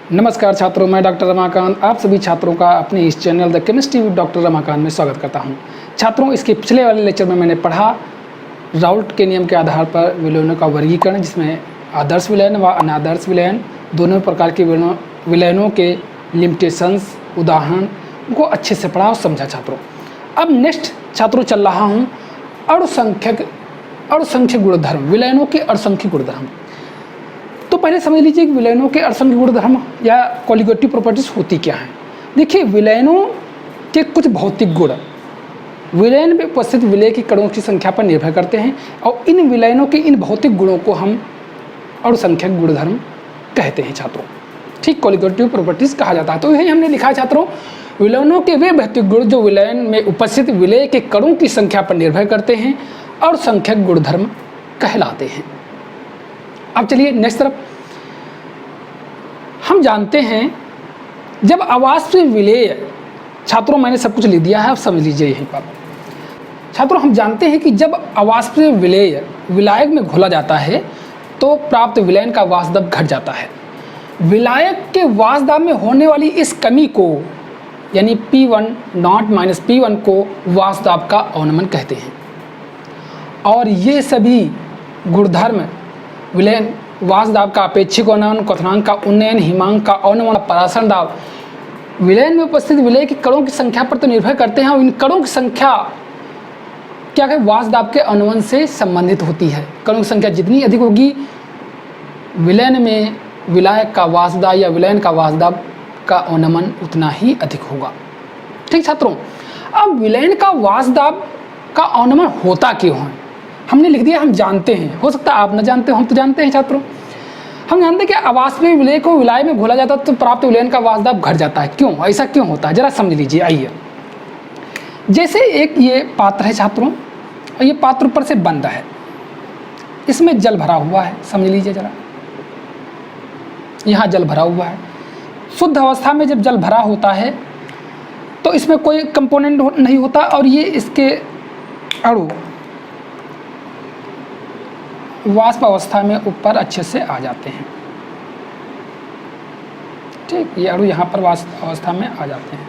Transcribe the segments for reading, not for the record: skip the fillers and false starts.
नमस्कार छात्रों, मैं डॉक्टर रमाकांत आप सभी छात्रों का अपने इस channel the chemistry with doctor Ramakant में स्वागत करता हूं। छात्रों, इसके पिछले वाले लेक्चर में मैंने पढ़ा राउल्ट के नियम के आधार पर विलयनों का वर्गीकरण, जिसमें आदर्श विलयन व अनादर्श विलयन दोनों प्रकार के विलयनों के लिमिटेशंस, उदाहरण को अच्छे से पढ़ा और समझा छात्रों। अब नेक्स्ट छात्रों चल रहा हूँ अणुसंख्यक गुणधर्म, विलयनों के अणुसंख्यक गुणधर्म। तो पहले समझ लीजिए कि विलयनों के अणुसंख्यक गुणधर्म या कोलिगेटिव प्रॉपर्टीज होती क्या हैं। देखिए, विलयनों के कुछ भौतिक गुण विलयन में उपस्थित विलय के कणों की संख्या पर निर्भर करते हैं और इन विलयनों के इन भौतिक गुणों को हम अणुसंख्यक गुणधर्म कहते हैं छात्रों। ठीक, कोलिगेटिव प्रॉपर्टीज कहा जाता है। तो यही हमने लिखा है छात्रों, विलयनों के वे भौतिक गुण जो विलयन में उपस्थित विलय के कणों की संख्या पर निर्भर करते हैं अणुसंख्यक गुणधर्म कहलाते हैं। अब चलिए नेक्स्ट तरफ। हम जानते हैं जब अवाष्पीय विलेय, छात्रों मैंने सब कुछ लिख दिया है, अब समझ लीजिए यहीं पर। छात्रों, हम जानते हैं कि जब अवाष्पीय विलेय विलायक में घोला जाता है तो प्राप्त विलयन का वाष्प दाब घट जाता है। विलायक के वाष्प दाब में होने वाली इस कमी को यानी P1 नॉट माइनस P1 को वाष्प दाब का अवनमन कहते हैं। और ये सभी गुणधर्म विलयन, वाष्प दाब का अपेक्षिक अवनमन, क्वथनांक का उन्नयन, हिमांक का अवनमन, परासरण दाब विलयन में उपस्थित विलय की कणों की संख्या पर तो निर्भर करते हैं और इन कणों की संख्या क्या है, वाष्प दाब के अवनमन से संबंधित होती है। कणों की संख्या जितनी अधिक होगी विलयन में विलायक का वाष्प दाब या विलयन का वाष्प दाब का अवनमन उतना ही अधिक होगा। ठीक छात्रों, अब विलयन का वाष्प दाब का अवनमन होता क्यों है हमने लिख दिया, हम जानते हैं। हो सकता है आप न जानते हो, हम तो जानते हैं छात्रों। हम जानते हैं कि अवाष्पीय विलय को विलाय में घोला जाता है तो प्राप्त विलयन का वाष्प दाब घट जाता है। क्यों, ऐसा क्यों होता है, जरा समझ लीजिए। आइए, जैसे एक ये पात्र है छात्रों और ये पात्र ऊपर से बंद है, इसमें जल भरा हुआ है। समझ लीजिए जरा, यहाँ जल भरा हुआ है। शुद्ध अवस्था में जब जल भरा होता है तो इसमें कोई कंपोनेंट नहीं होता और ये इसके अणु वाष्प अवस्था में ऊपर अच्छे से आ जाते हैं। ठीक, ये अणु यहाँ पर वाष्प अवस्था में आ जाते हैं।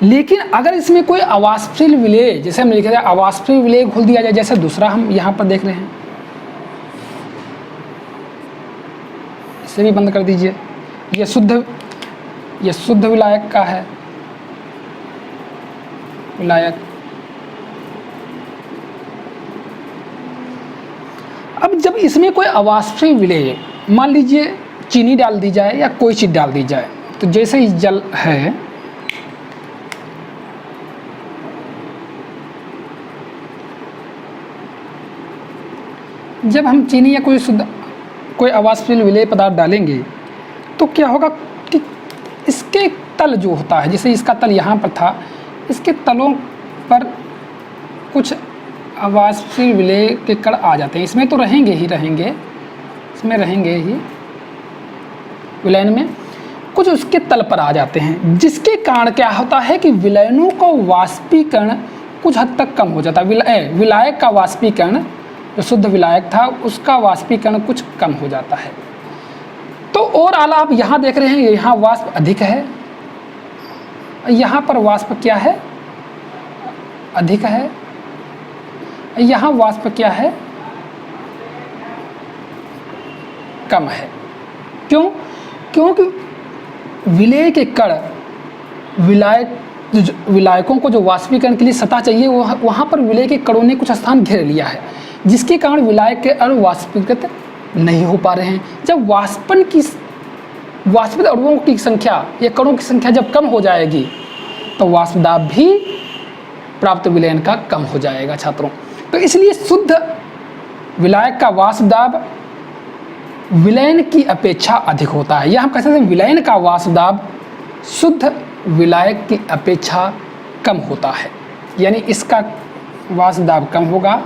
लेकिन अगर इसमें कोई अवाष्पशील विलेय, जैसे हम लिखे थे अवाष्पशील विलेय घोल दिया जाए, जैसे दूसरा हम यहाँ पर देख रहे हैं, इसे भी बंद कर दीजिए। ये शुद्ध विलायक का है, विलायक। अब जब इसमें कोई अवाष्पीय विलेय, मान लीजिए चीनी डाल दी जाए या कोई चीज़ डाल दी जाए, तो जैसे ही जल है जब हम चीनी या कोई अवाष्पीय विलेय पदार्थ डालेंगे तो क्या होगा कि इसके तल जो होता है, जैसे इसका तल यहाँ पर था, इसके तलों पर कुछ अवाष्पीय विलेय के कण आ जाते हैं। इसमें तो रहेंगे ही रहेंगे, इसमें रहेंगे ही, विलयन में कुछ उसके तल पर आ जाते हैं, जिसके कारण क्या होता है कि विलयनों का वाष्पीकरण कुछ हद तक कम हो जाता है। विलायक का वाष्पीकरण, जो शुद्ध विलायक था उसका वाष्पीकरण कुछ कम हो जाता है। तो और आला आप यहाँ देख रहे हैं, यहाँ वाष्प अधिक है, यहाँ पर वाष्प क्या है, अधिक है, यहाँ वाष्प क्या है, कम है। क्यों? क्योंकि विलेय के कण विलायकों को जो वाष्पीकरण के लिए सतह चाहिए वहाँ पर विलेय के कणों ने कुछ स्थान घेर लिया है, जिसके कारण विलायक के अणु वाष्पीकृत नहीं हो पा रहे हैं। जब वाष्पित अणुओं की संख्या या कणों की संख्या जब कम हो जाएगी तो वाष्प दाब भी प्राप्त विलयन का कम हो जाएगा छात्रों। तो इसलिए शुद्ध विलायक का वाष्प दाब विलयन की अपेक्षा अधिक होता है, या हम कह सकते हैं विलयन का वाष्प दाब शुद्ध विलायक की अपेक्षा कम होता है। यानी इसका वाष्प दाब कम होगा,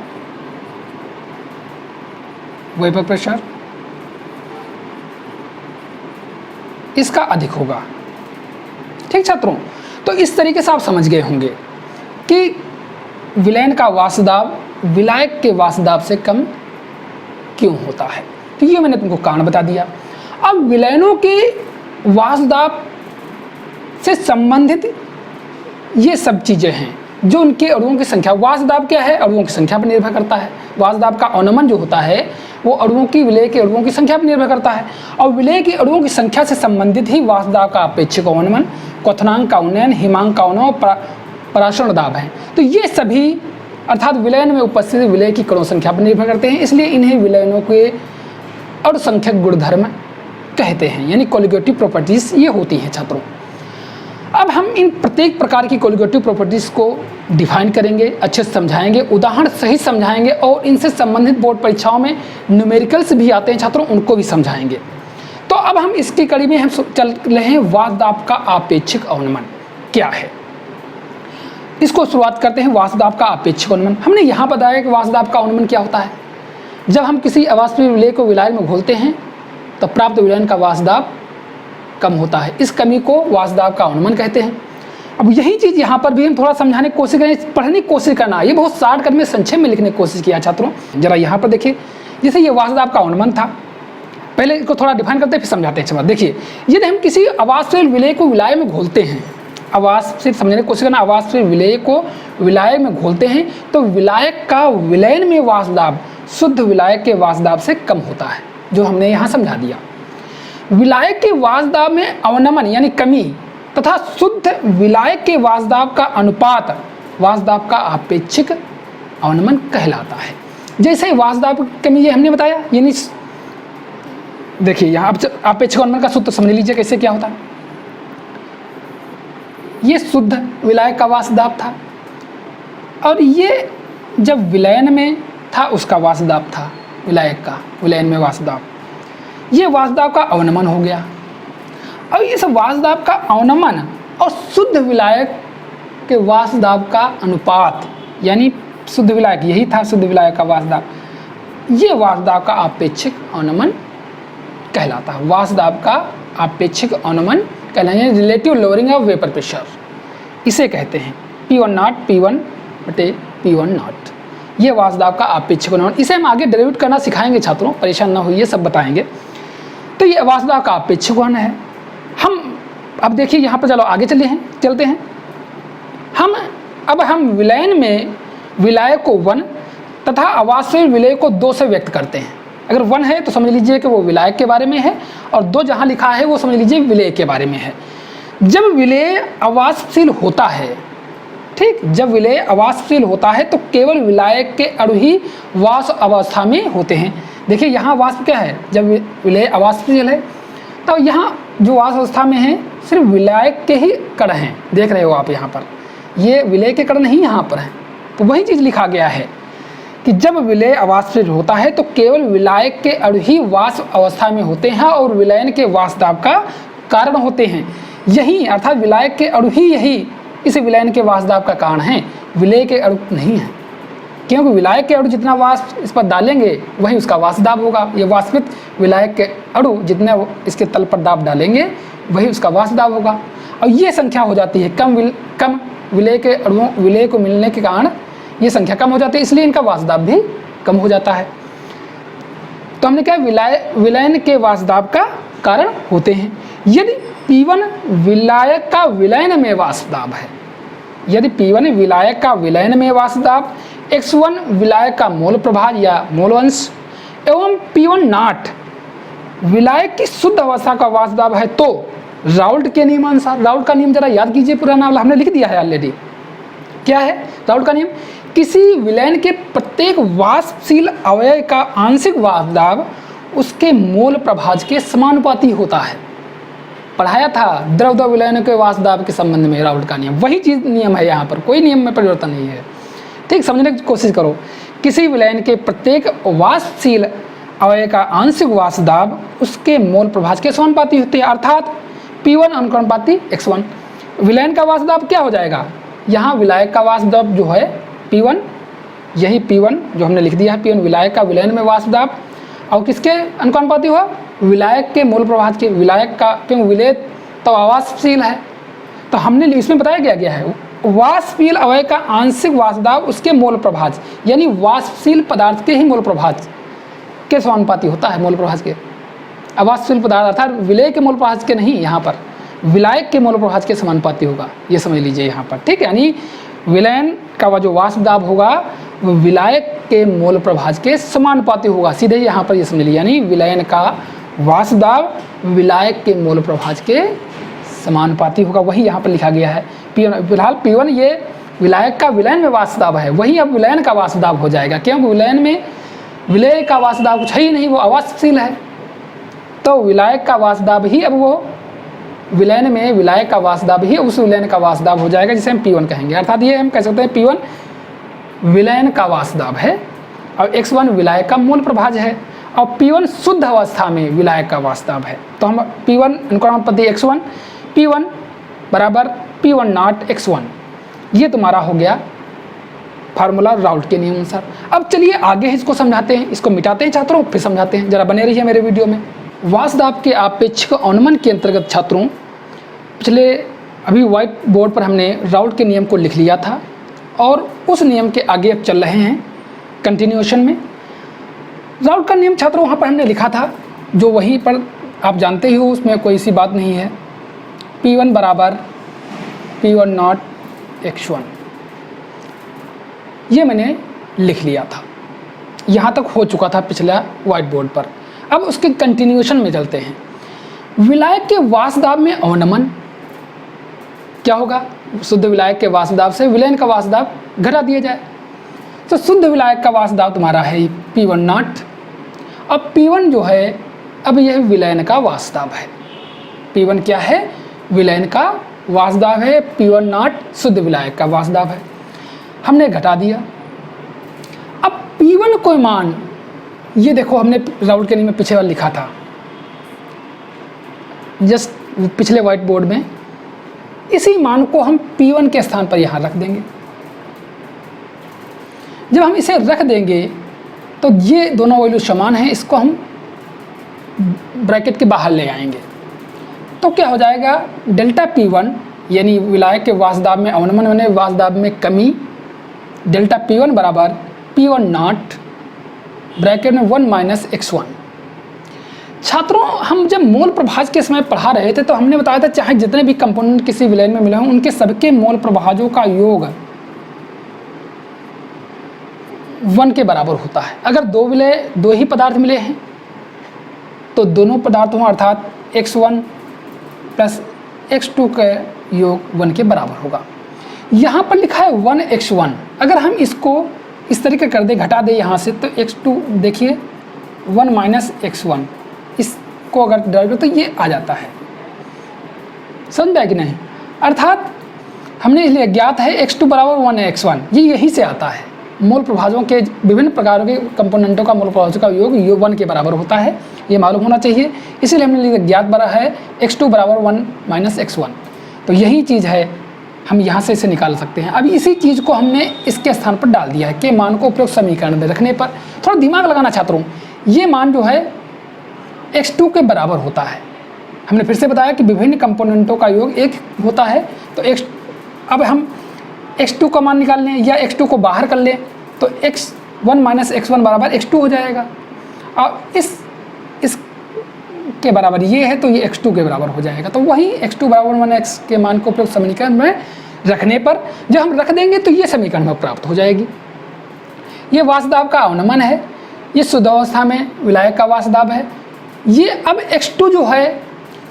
वेपर प्रेशर इसका अधिक होगा। ठीक छात्रों, तो इस तरीके से आप समझ गए होंगे कि विलयन का वाष्प दाब विलायक के वाष्प दाब से कम क्यों होता है। तो ये मैंने तुमको कारण बता दिया। अब विलयनों के वासदाब से संबंधित ये सब चीज़ें हैं जो उनके अणुओं की संख्या। वासदाब क्या है? अणुओं की संख्या पर निर्भर करता है। वासदाब का अवनमन जो होता है वो अणुओं की, विलेय के अणुओं की संख्या पर निर्भर करता है, और विलेय के अणुओं की संख्या से संबंधित ही वासदाब का अपेक्षिक अवनमन, क्वथनांक का उन्नयन, हिमांक का अवनमन, परासरण दाब है। तो ये सभी अर्थात विलयन में उपस्थित विलेय की कणों संख्या पर निर्भर करते हैं, इसलिए इन्हें विलयनों के अणुसंख्यक गुणधर्म कहते हैं, यानी कोलिगेटिव प्रॉपर्टीज ये होती हैं छात्रों। अब हम इन प्रत्येक प्रकार की कोलिगेटिव प्रॉपर्टीज को डिफाइन करेंगे, अच्छे से समझाएंगे, उदाहरण सहित समझाएंगे, और इनसे संबंधित बोर्ड परीक्षाओं में न्यूमेरिकल्स भी आते हैं छात्रों, उनको भी समझाएंगे। तो अब हम इसकी कड़ी में हम चल रहे हैं वासदाब का आपेक्षिक अवनमन क्या है। इसको शुरुआत करते हैं वासदाब का आपेक्षिक अवनमन। हमने यहाँ बताया कि वासदाब का अवनमन क्या होता है। जब हम किसी अवाष्पीय विलेय को विलायक में घोलते हैं तो प्राप्त विलयन का वासदाब कम होता है, इस कमी को वासदाब का अवनमन कहते हैं। अब यही चीज़ यहाँ पर भी हम थोड़ा समझाने की कोशिश करें, पढ़ने की कोशिश करना। ये बहुत शॉर्टकट में संक्षेप में लिखने की कोशिश किया छात्रों। जरा यहाँ पर देखिए, जैसे ये वासदाब का अवनमन था, पहले इसको थोड़ा डिफाइन करते हैं फिर समझाते हैं। अच्छा देखिए, यदि हम किसी अवाष्पीय विलेय को विलायक में घोलते हैं, अवाष्पीय समझने की कोशिश करना, अवाष्पीय विलेय को विलायक में घोलते हैं तो विलायक का विलयन में वासदाब शुद्ध विलायक के वासदाब से कम होता है, जो हमने यहाँ समझा दिया। विलायक के वासदाब में अवनमन यानी कमी तथा शुद्ध विलायक के वासदाब का अनुपात वासदाब का आपेक्षिक अवनमन कहलाता है। जैसे वासदाब की कमी ये हमने बताया, यानी देखिए यहाँ आपेक्षिक अवनमन का सूत्र समझ लीजिए कैसे क्या होता है। ये शुद्ध विलायक का वासदाब था और ये जब विलयन में था उसका वासदाब था, विलायक का विलयन में वासदाब, ये वासदाब का अवनमन हो गया। अब इस वासदाब का अवनमन और शुद्ध विलायक के वासदाब का अनुपात, यानी शुद्ध विलायक यही था, शुद्ध विलायक का वासदाब, ये वासदाब का आपेक्षिक अवनमन कहलाता है। वासदाब का आपेक्षिक अवनमन कहलाता है, relative lowering of vapour pressure इसे कहते हैं। P1 नॉट P1 बटे P1 नॉट, ये वासदाब का आपेक्षिक अवनमन। इसे हम आगे डेरिवेट करना सिखाएंगे छात्रों, परेशान ना होइए, सब बताएंगे। तो ये वासदाब का आपेक्षिक अवनमन है। हम अब देखिए यहाँ पर, चलो आगे चलते हैं। हम विलयन में विलायक को 1 तथा अवाष्पीय विलेय को 2 से व्यक्त करते हैं। अगर 1 है तो समझ लीजिए कि वो विलायक के बारे में है, और 2 जहाँ लिखा है वो समझ लीजिए विलेय के बारे में है। जब विलेय अवाष्पशील होता है, ठीक, जब विलेय अवाष्पशील होता है तो केवल विलायक के अणु ही वाष्प अवस्था में होते हैं। देखिए यहाँ वाष्प क्या है, जब विलेय अवाष्पशील है तो यहाँ जो वाष्प अवस्था में है सिर्फ विलायक के ही कण हैं, देख रहे हो आप यहाँ पर, ये विलेय के कण नहीं यहाँ पर हैं। तो वही चीज़ लिखा गया है कि जब विलेय अवाष्पशील होता है तो केवल विलायक के अणु ही वाष्प अवस्था में होते हैं और विलयन के वासदाब का कारण होते हैं। यही अर्थात विलायक के अणु ही यही इस विलयन के वासदाब का कारण है, विलेय के अणु नहीं है, क्योंकि विलायक के अणु जितना वाष्प इस पर डालेंगे वही उसका वासदाब होगा। ये वाष्पित विलायक के अणु जितने इसके तल पर दाब डालेंगे वही उसका वासदाब होगा, और ये संख्या हो जाती है कम विलेय के अणुओं, विलेय को मिलने के कारण ये संख्या कम हो जाती है, इसलिए इनका वासदाब भी कम हो जाता है। तो हमने क्या, विलयन के वासदाब का कारण होते हैं। यदि P1 विलायक का विलयन में वासदाब है, यदि P1 विलायक का विलयन में वासदाब, X1 विलायक का मोल प्रभाज या मोल अंश एवं P1 नॉट विलायक की शुद्ध अवस्था का वासदाब है, तो राउल्ट के नियमानुसार, राउल्ट का नियम जरा याद कीजिए, पुराना वाला हमने लिख दिया है ऑलरेडी। क्या है राउल्ट का नियम? किसी विलयन के प्रत्येक वाष्पशील अवयव का आंशिक वासदाब उसके मोल प्रभाज के समानुपाती होता है। पढ़ाया था द्रव द्रव विलयन के वासदाब के संबंध में राउल्ट का नियम, वही चीज़ नियम है यहाँ पर, कोई नियम में परिवर्तन नहीं है। ठीक, समझने की कोशिश करो। किसी विलयन के प्रत्येक वाष्पशील अवयव का आंशिक वासदाब उसके मोल प्रभाज के समानुपाती होते हैं, अर्थात P1 अनुपाती X1। विलयन का वासदाब क्या हो जाएगा, यहाँ विलायक का वासदाब जो है P1, यही P1 जो हमने लिख दिया है, P1 विलायक का विलयन में वासदाब, और किसके अनुपाती हुआ, विलायक के मूल प्रभाज के। विलायक का, क्योंकि विलेय तो अवाष्पशील है, तो हमने इसमें बताया गया है वाष्पशील अवयव का आंशिक वासदाब उसके मोल प्रभाज, यानी वाष्पशील पदार्थ के ही मोल प्रभाज के समानुपाती होता है, मोल प्रभाज के। अवाष्पशील पदार्थ अर्थात विलेय के मोल प्रभाज के नहीं, यहाँ पर विलायक के मोल प्रभाज के समानुपाती होगा, ये समझ लीजिए यहाँ पर, ठीक है। यानी विलयन का जो वाष्प दाब होगा वो विलायक के मोल प्रभाज के समानुपाती होगा, सीधे यहाँ पर ये समझ लीजिए। यानी विलयन का वाष्प दाब विलायक के मोल प्रभाज के समानुपाती होगा, वही यहाँ पर लिखा गया है। P1 फिलहाल P1 ये विलायक का विलयन में वाष्प दाब है, वही अब विलयन का वाष्प दाब हो जाएगा, क्योंकि विलयन में विलेय का वाष्प दाब कुछ है ही नहीं, वो अवाष्पशील है। तो विलायक का वाष्प दाब ही अब वो विलयन में विलायक का वाष्प दाब ही उस विलयन का वाष्प दाब हो जाएगा, जिसे हम P1 कहेंगे। अर्थात ये हम कह सकते हैं P1 विलयन का वाष्प दाब है और X1 विलायक का मोल प्रभाज है, और P1 शुद्ध अवस्था में विलायक का वाष्प दाब है। तो हम P1 अनुक्रमानुपाती X1 P1 बराबर P1 नॉट X1, ये तुम्हारा हो गया फार्मूला राउल्ट के नियम अनुसार। अब चलिए आगे इसको समझाते हैं, इसको मिटाते हैं छात्रों, फिर समझाते हैं, जरा बने रहिए मेरे वीडियो में। वाष्प दाब के आपेक्षिक अवनमन के अंतर्गत छात्रों पिछले अभी व्हाइट बोर्ड पर हमने राउल्ट के नियम को लिख लिया था, और उस नियम के आगे अब चल रहे हैं कंटिन्यूएशन में। राउल्ट का नियम छात्रों वहाँ पर हमने लिखा था, जो वहीं पर आप जानते ही हो, उसमें कोई सी बात नहीं है। P1 बराबर P1 नॉट X1, ये मैंने लिख लिया था, यहाँ तक हो चुका था पिछला व्हाइट बोर्ड पर। अब उसके कंटिन्यूएशन में चलते हैं। विलायक के वाष्प दाब में अवनमन क्या होगा, शुद्ध विलायक के वाष्प दाब से विलयन का वाष्प दाब घटा दिया जाए, तो शुद्ध विलायक का वाष्प दाब तुम्हारा है P1 नॉट। अब P1 जो है, अब यह विलयन का वाष्प दाब है। P1 क्या है, विलयन का वाष्प दाब है, P1 नॉट शुद्ध विलायक का वाष्प दाब है, हमने घटा दिया। अब P1 को मान, ये देखो हमने राउल्ट के नियम में पीछे वाला लिखा था, जस्ट पिछले व्हाइट बोर्ड में, इसी मान को हम P1 के स्थान पर यहाँ रख देंगे। जब हम इसे रख देंगे तो ये दोनों वैल्यू समान हैं, इसको हम ब्रैकेट के बाहर ले आएंगे, तो क्या हो जाएगा, डेल्टा P1 यानी विलायक के वाष्प दाब में अवनमन होने वाष्प दाब में कमी, डेल्टा P1 बराबर P1 नॉट ब्रैकेट में 1 माइनस X1। छात्रों हम जब मोल प्रभाज के समय पढ़ा रहे थे तो हमने बताया था चाहे जितने भी कंपोनेंट किसी विलयन में मिले हों उनके सबके मोल प्रभाजों का योग 1 के बराबर होता है। अगर दो ही पदार्थ मिले हैं तो दोनों पदार्थों अर्थात X1 प्लस X2 का योग 1 के बराबर होगा। यहाँ पर लिखा है 1x1, अगर हम इसको इस तरीके कर दे, घटा दे यहाँ से, तो X2 देखिए 1 माइनस X1, इसको अगर डाल तो ये आ जाता है, समझ में आया कि नहीं। अर्थात हमने इसलिए ज्ञात है X2 बराबर 1x1, ये यहीं से आता है। मोल प्रभाजों के विभिन्न प्रकारों के कंपोनेंटों का मोल प्रभाजों का योग 1 के बराबर होता है, ये मालूम होना चाहिए। इसीलिए हमने ज्ञात बड़ा है X2 बराबर 1 माइनस X1, तो यही चीज़ है, हम यहाँ से इसे निकाल सकते हैं। अब इसी चीज़ को हमने इसके स्थान पर डाल दिया है के मान को उपयुक्त समीकरण में रखने पर। थोड़ा दिमाग लगाना छात्रों, ये मान जो है X2 के बराबर होता है। हमने फिर से बताया कि विभिन्न कंपोनेंटों का योग 1 होता है, तो अब हम X2 का मान निकाल लें या X2 को बाहर कर लें तो X1 माइनस X1 बराबर X2 हो जाएगा, और इस के बराबर ये है तो ये X2 के बराबर हो जाएगा। तो वही X2 बराबर 1x के मान को उपयुक्त समीकरण में रखने पर जब हम रख देंगे तो ये समीकरण में प्राप्त हो जाएगी। ये वाष्प दाब का अवनमन है, ये शुद्ध अवस्था में विलायक का वाष्प दाब है। ये अब X2 जो है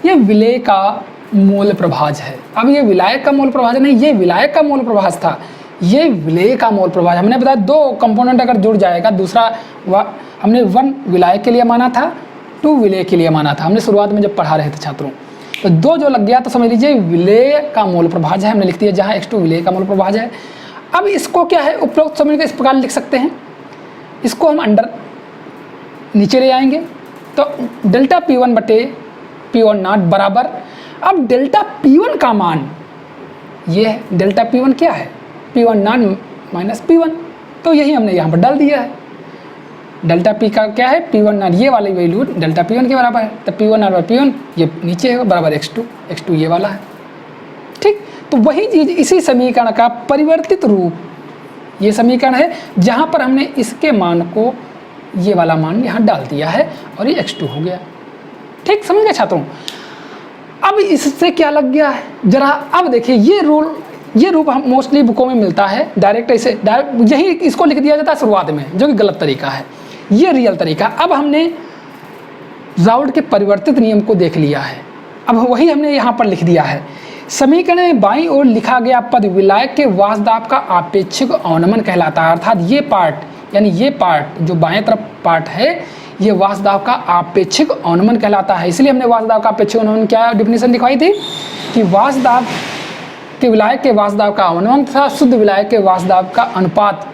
ये विलेय का मोल प्रभाज है। अब ये विलायक का मोल प्रभाज नहीं, ये विलायक का मोल प्रभाज था, ये विलेय का मोल प्रभाज। हमने बताया 2 कंपोनेंट अगर जुड़ जाएगा, दूसरा हमने 1 विलायक के लिए माना था, 2 विलेय के लिए माना था, हमने शुरुआत में जब पढ़ा रहे थे छात्रों। तो 2 जो लग गया तो समझ लीजिए विलेय का मोल प्रभाज है, हमने लिख दिया जहाँ X2 विलेय का मोल प्रभाज है। अब इसको क्या है, उपरोक्त समीकरण इस प्रकार लिख सकते हैं, इसको हम अंडर नीचे ले आएंगे तो डेल्टा P1 बटे P1 नॉट बराबर, अब डेल्टा P1 का मान ये है, डेल्टा P1 क्या है, P1 नॉट माइनस P1, तो यही हमने यहाँ पर डाल दिया है। डेल्टा P का क्या है, P1 नॉट, ये वाली वैल्यू डेल्टा P1 के बराबर है, तो P1 नॉट बाई P1 ये नीचे है बराबर X2 ये वाला है, ठीक। तो वही चीज़ इसी समीकरण का परिवर्तित रूप ये समीकरण है, जहाँ पर हमने इसके मान को ये वाला मान यहाँ डाल दिया है और ये X2 हो गया। ठीक, समझ गए छात्रों। अब इससे क्या लग गया है जरा, अब देखिए ये रूप हम मोस्टली बुकों में मिलता है, डायरेक्ट ऐसे डायरेक्ट यही इसको लिख दिया जाता है शुरुआत में, जो कि गलत तरीका है, ये रियल तरीका। अब हमने राउल्ट के परिवर्तित नियम को देख लिया है, अब वही हमने यहाँ पर लिख दिया है। समीकरण में बाईं ओर लिखा गया पद विलायक के वाष्पदाब का आपेक्षिक अवनमन कहलाता है, अर्थात ये पार्ट यानी ये पार्ट जो बाएं तरफ पार्ट है ये वाष्पदाब का आपेक्षिक अवनमन कहलाता है। इसलिए हमने वाष्पदाब का आपेक्षिक अवनमन क्या डिफिनेशन दिखाई थी कि वाष्पदाब के विलायक के वाष्पदाब का अवनमन तथा शुद्ध विलायक के वाष्पदाब का अनुपात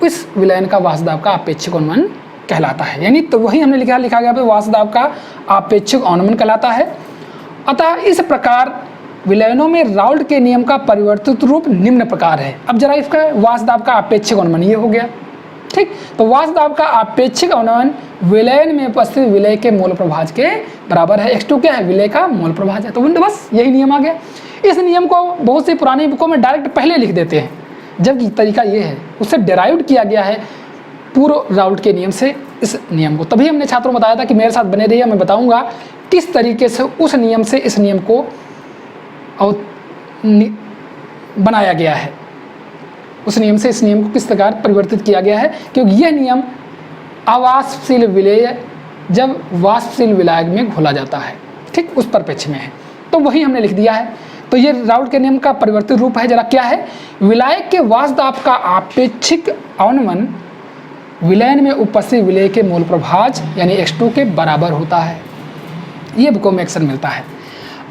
इस विलयन का वाष्पदाब का आपेक्षिक अवनमन कहलाता है। यानी तो वही हमने लिखा गया वाष्पदाब का आपेक्षिक अवनमन कहलाता है। अतः इस प्रकार विलयनों में राउल्ट के नियम का परिवर्तित रूप निम्न प्रकार है। अब जरा इसका वाष्पदाब का आपेक्षिक अवनमन ये हो गया, ठीक। तो वाष्पदाब का आपेक्षिक अवनमन विलयन में उपस्थित विलय के मोल प्रभाज के बराबर है। x2 क्या है, विलय का मोल प्रभाज है। तो बस यही नियम आ गया। इस नियम को बहुत सी पुरानी बुकों में डायरेक्ट पहले लिख देते हैं, जबकि तरीका ये है उससे डेराइव्ड किया गया है पूर्व राउल्ट के नियम से इस नियम को। तभी हमने छात्रों को बताया था कि मेरे साथ बने रहिए, मैं बताऊंगा किस तरीके से उस नियम से इस नियम को बनाया गया है, उस नियम से इस नियम को किस प्रकार परिवर्तित किया गया है, क्योंकि यह नियम अवाष्पशील विलेय जब वाष्पशील विलायक में घोला जाता है, ठीक, उस परिप्रेक्ष्य में है। तो वही हमने लिख दिया है। तो ये राउल्ट के नियम का परिवर्तित रूप है। जरा क्या है, विलायक के वाष्पदाब का आपेक्षिक अवनमन विलयन में उपस्थित विलय के मोल प्रभाज यानी x2 के बराबर होता है। ये बुकों में अक्सर मिलता है।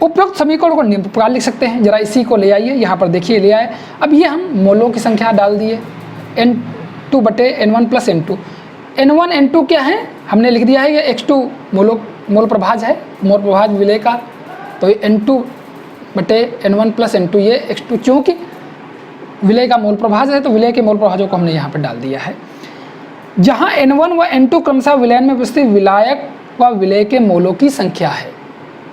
उपरोक्त समीकरण को निम्न प्रकार लिख सकते हैं। जरा इसी को ले आइए, यहाँ पर देखिए ले आए। अब ये हम मोलों की संख्या डाल दिए n2 बटे n1 plus n2। n1 n2 क्या है, हमने लिख दिया है ये x2 मोल प्रभाज है, मोल प्रभाज विलय का। तो n2 बटे n1 प्लस n2 ये x2 चूँकि विलय का मोल प्रभाज है तो विलय के मोल प्रभाजों को हमने यहाँ पर डाल दिया है। जहाँ n1 व n2 क्रमशः विलयन में उपस्थित विलायक व विलय के मोलों की संख्या है।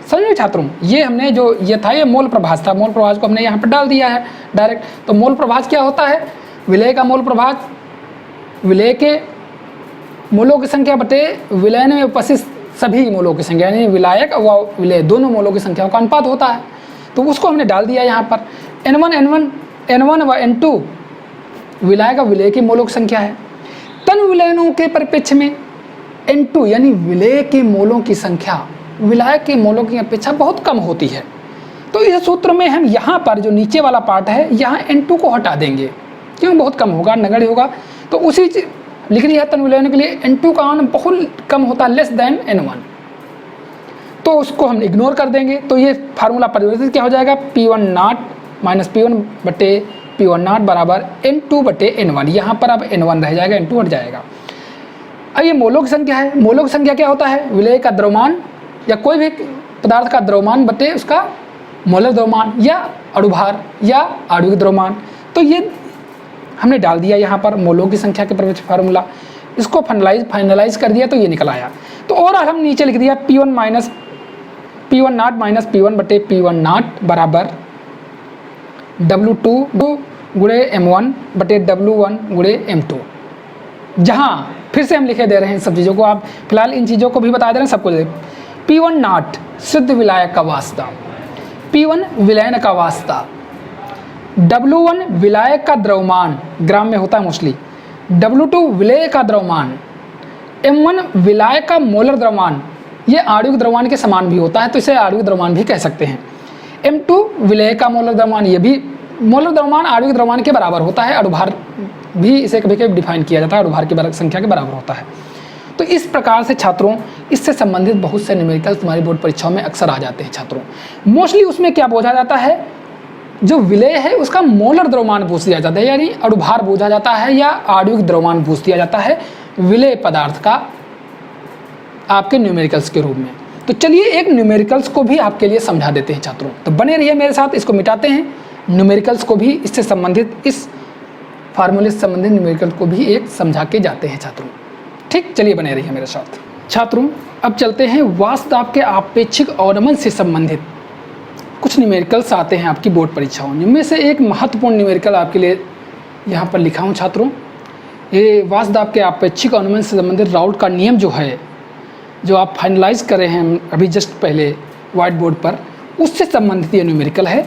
समझिए छात्रों, ये हमने जो ये था ये मोल प्रभाज था, मोल प्रभाज को हमने यहाँ पर डाल दिया है डायरेक्ट। तो मोल प्रभाज क्या होता है, विलय का मोल प्रभाज विलय के मोलों की संख्या बटे विलयन में उपस्थित सभी मोलों की संख्या यानी विलायक व विलय दोनों मोलों की संख्या का अनुपात होता है। तो उसको हमने डाल दिया यहाँ पर। n1 व n2 विलायक व विलय की मोलों की संख्या है। तन विलयनों के परिप्रेक्ष्य में n2 यानी विलय के मोलों की संख्या विलायक के मोलों की अपेक्षा बहुत कम होती है। तो इस सूत्र में हम यहाँ पर जो नीचे वाला पार्ट है यहाँ n2 को हटा देंगे, क्यों, बहुत कम होगा, नगण्य होगा। तो उसी लिख दिया तन विलयन के लिए n2 का मान बहुत कम होता है, लेस देन n1, तो उसको हम इग्नोर कर देंगे। तो ये फार्मूला परिवर्तित क्या हो जाएगा, P1 नॉट माइनस P1 बटे P1 नॉट बराबर n2 बटे n1। यहाँ पर अब n1 रह जाएगा, n2 हट जाएगा। अब ये मोलों की संख्या है। मोलों की संख्या क्या होता है, विलय का द्रव्यमान या कोई भी पदार्थ का द्रव्यमान बटे उसका मोलर द्रव्यमान या अणुभार या आणविक द्रव्यमान। तो ये हमने डाल दिया यहाँ पर मोलों की संख्या के परिवर्तित फार्मूला। इसको फाइनलाइज कर दिया तो ये निकल आया। तो और हम नीचे लिख दिया P1 नॉट माइनस P1 बटे P1 नॉट बराबर W2 गुणे M1 बटे W1 गुणे M2। जहाँ फिर से हम लिखे दे रहे हैं सब चीज़ों को, आप फिलहाल इन चीज़ों को भी बता दे रहे हैं सबको। P1 नॉट शुद्ध विलायक का वाष्पदाब, P1 विलयन का वाष्पदाब, W1 विलायक का द्रव्यमान ग्राम में होता है मोस्टली, W2 विलय का द्रव्यमान, M1 विलायक का मोलर द्रव्यमान, ये आणविक द्रव्यमान के समान भी होता है तो इसे आणविक द्रव्यमान भी कह सकते हैं। M2 विलय का मोलर द्रव्यमान, ये भी मोलर द्रव्यमान आणविक द्रव्यमान के बराबर होता है। अणुभार भी इसे कभी कभी डिफाइन किया जाता है, अणुभार की संख्या के बराबर होता है। तो इस प्रकार से छात्रों इससे संबंधित बहुत से न्यूमेरिकल तुम्हारी बोर्ड परीक्षाओं में अक्सर आ जाते हैं छात्रों। मोस्टली उसमें क्या पूछा जाता है, जो विलय है उसका मोलर द्रव्यमान पूछ दिया जाता है, यानी अणुभार पूछा जाता है या आणविक द्रव्यमान पूछ दिया जाता है विलय पदार्थ का आपके न्यूमेरिकल्स के रूप में। तो चलिए एक न्यूमेरिकल्स को भी आपके लिए समझा देते हैं छात्रों। तो बने रहिए मेरे साथ, इसको मिटाते हैं, न्यूमेरिकल्स को भी इससे संबंधित, इस फार्मूले से संबंधित न्यूमेरिकल को भी एक समझा के जाते हैं छात्रों। ठीक, चलिए बने रहिए मेरे साथ छात्रों। अब चलते हैं वाष्पदाब के आपेक्षिक अवनमन से संबंधित कुछ न्यूमेरिकल्स आते हैं आपकी बोर्ड परीक्षाओं में। इनमें से एक महत्वपूर्ण न्यूमेरिकल आपके लिए यहाँ पर लिखा हूँ छात्रों। ये वाष्पदाब के आपेक्षिक अवनमन से संबंधित राउल्ट का नियम जो है जो आप फाइनलाइज कर रहे हैं अभी जस्ट पहले व्हाइट बोर्ड पर, उससे संबंधित ये न्यूमेरिकल है।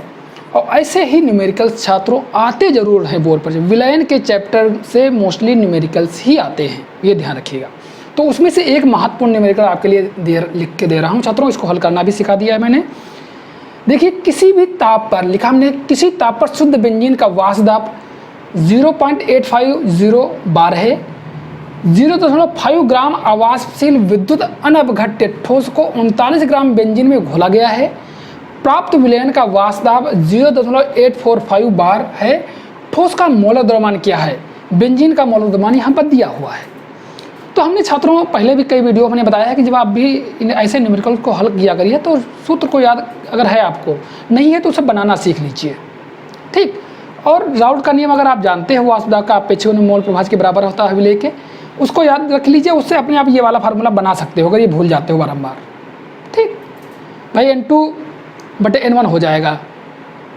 और ऐसे ही न्यूमेरिकल्स छात्रों आते ज़रूर हैं बोर्ड पर, विलयन के चैप्टर से मोस्टली न्यूमेरिकल्स ही आते हैं, ये ध्यान रखिएगा। तो उसमें से एक महत्वपूर्ण न्यूमेरिकल आपके लिए लिख के दे रहा हूँ छात्रों, इसको हल करना भी सिखा दिया है मैंने। देखिए, किसी भी ताप पर लिखा हमने, किसी ताप पर शुद्ध बेंजीन का वाष्प दाब 0.850 बार है। 0.5 ग्राम अवाष्पशील विद्युत अनअपघट्य ठोस को 39 ग्राम बेंजीन में घोला गया है। प्राप्त विलयन का वाष्प दाब 0.845 बार है। ठोस का मोलर द्रव्यमान क्या है? बेंजीन का मोलर द्रव्यमान यहाँ पर दिया हुआ है। तो हमने छात्रों पहले भी कई वीडियो में बताया है कि जब आप भी ऐसे न्यूमेरिकल को हल किया करिए तो सूत्र को याद अगर है, आपको नहीं है तो उसे बनाना सीख लीजिए, ठीक। और राउल्ट का नियम अगर आप जानते हो, वाष्प दाब का अपेक्षित मोल प्रभाज के बराबर होता है विलेय के, उसको याद रख लीजिए, उससे अपने आप ये वाला फार्मूला बना सकते हो अगर ये भूल जाते हो बारंबार, ठीक भाई। N2/N1 हो जाएगा।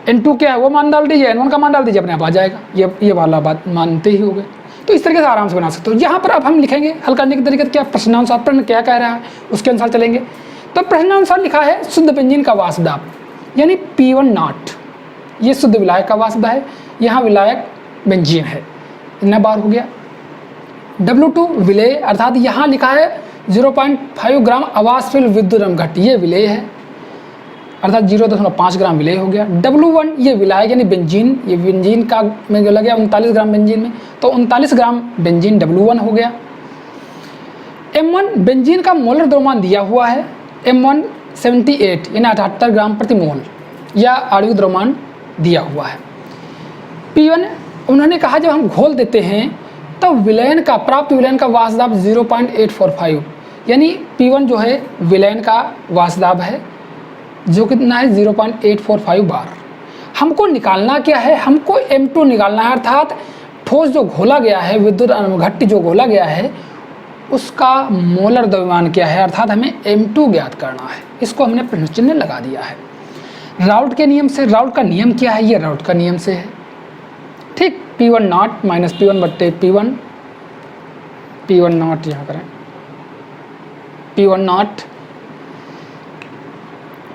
N2 क्या है वो मान डाल दीजिए, N1 का मान डाल दीजिए, अपने आप आ जाएगा। ये वाला बात मानते ही हो गए। तो इस तरीके से आराम से बना सकते हो। यहाँ पर अब हम लिखेंगे हल करने के तरीके क्या, प्रश्नानुसार प्रश्न क्या कह रहा है उसके अनुसार चलेंगे। तो प्रश्नानुसार लिखा है शुद्ध बेंजीन का वाष्प दाब यानी P1 नॉट, ये शुद्ध विलायक का वाष्प दाब है, यहाँ विलायक बेंजीन है, इतना बार हो गया। W2 विलेय, अर्थात यहाँ लिखा है 0.5 ग्राम अवाष्पशील विद्युत अनअपघट्य, ये विलेय है, अर्थात 0.5 ग्राम विलेय हो गया। W1 ये विलायक यानी बेंजीन, ये बेंजीन का में लग गया 39 ग्राम बेंजीन में, तो 39 ग्राम बेंजीन W1 हो गया। M1 बेंजीन का मोलर द्रव्यमान दिया हुआ है, M1 78 यानी 78 ग्राम प्रति मोल या आणविक द्रव्यमान दिया हुआ है। P1 उन्होंने कहा जब हम घोल देते हैं तो विलयन का, प्राप्त विलयन का वाष्प दाब 0.845 यानी P1 जो है विलयन का वाष्प दाब है, जो कितना है 0.845 बार। हमको निकालना क्या है, हमको M2 निकालना है, अर्थात ठोस जो घोला गया है, विद्युत अनअपघट्य जो घोला गया है, उसका मोलर द्रव्यमान क्या है, अर्थात हमें M2 ज्ञात करना है। इसको हमने प्रश्न चिन्ह लगा दिया है राउल्ट के नियम से। राउल्ट का नियम क्या है, ये राउल्ट का नियम से है, ठीक। P1 not minus P1 not यहाँ करें, P1 नॉट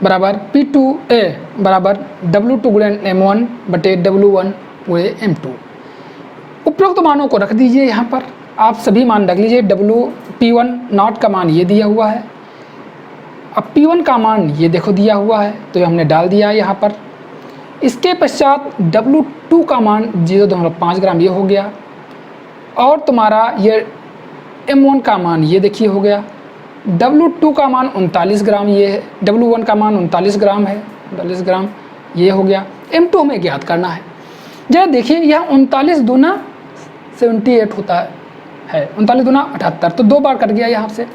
बराबर P2A बराबर W2 गुणन M1 बटे W1 पूरे M2। उपरोक्त मानों को रख दीजिए, यहाँ पर आप सभी मान रख लीजिए। P1 नॉट का मान ये दिया हुआ है, अब P1 का मान ये देखो दिया हुआ है, तो ये हमने डाल दिया है यहाँ पर। इसके पश्चात W2 का मान 0.5 ग्राम ये हो गया, और तुम्हारा ये M1 का मान ये देखिए हो गया। W2 का मान 39 ग्राम ये है, W1 का मान 39 ग्राम है, 39 ग्राम ये हो गया। M2 हमें ज्ञात करना है। जरा देखिए यहाँ 39 दूना 78 होता है, 39 दूना 78, तो 2 बार कट गया यहाँ से।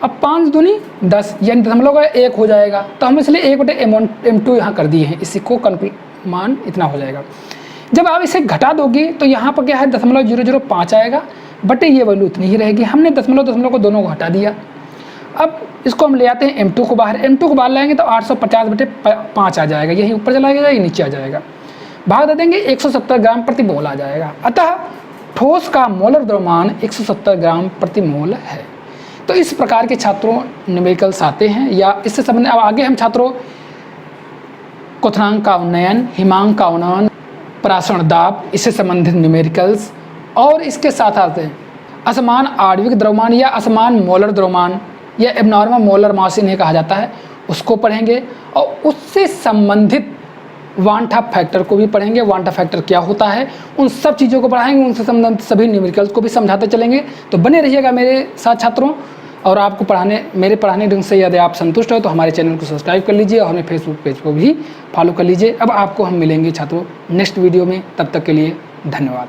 अब 5 दूनी 10 यानी दशमलव का 1 हो जाएगा, तो हम इसलिए 1/M1 M2 यहाँ कर दिए हैं, इसी को मान इतना हो जाएगा। जब आप इसे घटा दोगे तो यहाँ पर क्या है 0.005 आएगा, बटे ये वैल्यू इतनी ही रहेगी। हमने दशमलव को दोनों को हटा दिया। अब इसको हम ले आते हैं M2 को बाहर, M2 को बाहर लाएंगे तो 850/5 आ जाएगा, यही ऊपर चला जाएगा, ये नीचे आ जाएगा। भाग दे देंगे 170 ग्राम प्रति मोल आ जाएगा। अतः ठोस का मोलर द्रव्यमान 170 ग्राम प्रति मोल है। तो इस प्रकार के छात्रों न्यूमेरिकल्स आते हैं, या इससे संबंधित अब आगे हम छात्रों क्वथनांक का उन्नयन, हिमांक का उन्नयन, परासरण दाब, इससे संबंधित न्यूमेरिकल्स, और इसके साथ आते हैं असमान आणविक द्रव्यमान या असमान मोलर द्रव्यमान या एबनॉर्मल मोलर मास इन्हें कहा जाता है, उसको पढ़ेंगे। और उससे संबंधित वांटा फैक्टर को भी पढ़ेंगे। वांटा फैक्टर क्या होता है, उन सब चीज़ों को पढ़ाएंगे, उनसे संबंधित सभी न्यूमेरिकल्स को भी समझाते चलेंगे। तो बने रहिएगा मेरे साथ छात्रों, और आपको मेरे पढ़ाने ढंग से यदि आप संतुष्ट हो तो हमारे चैनल को सब्सक्राइब कर लीजिए और हमें फेसबुक पेज को भी फॉलो कर लीजिए। अब आपको हम मिलेंगे छात्रों नेक्स्ट वीडियो में, तब तक के लिए धन्यवाद।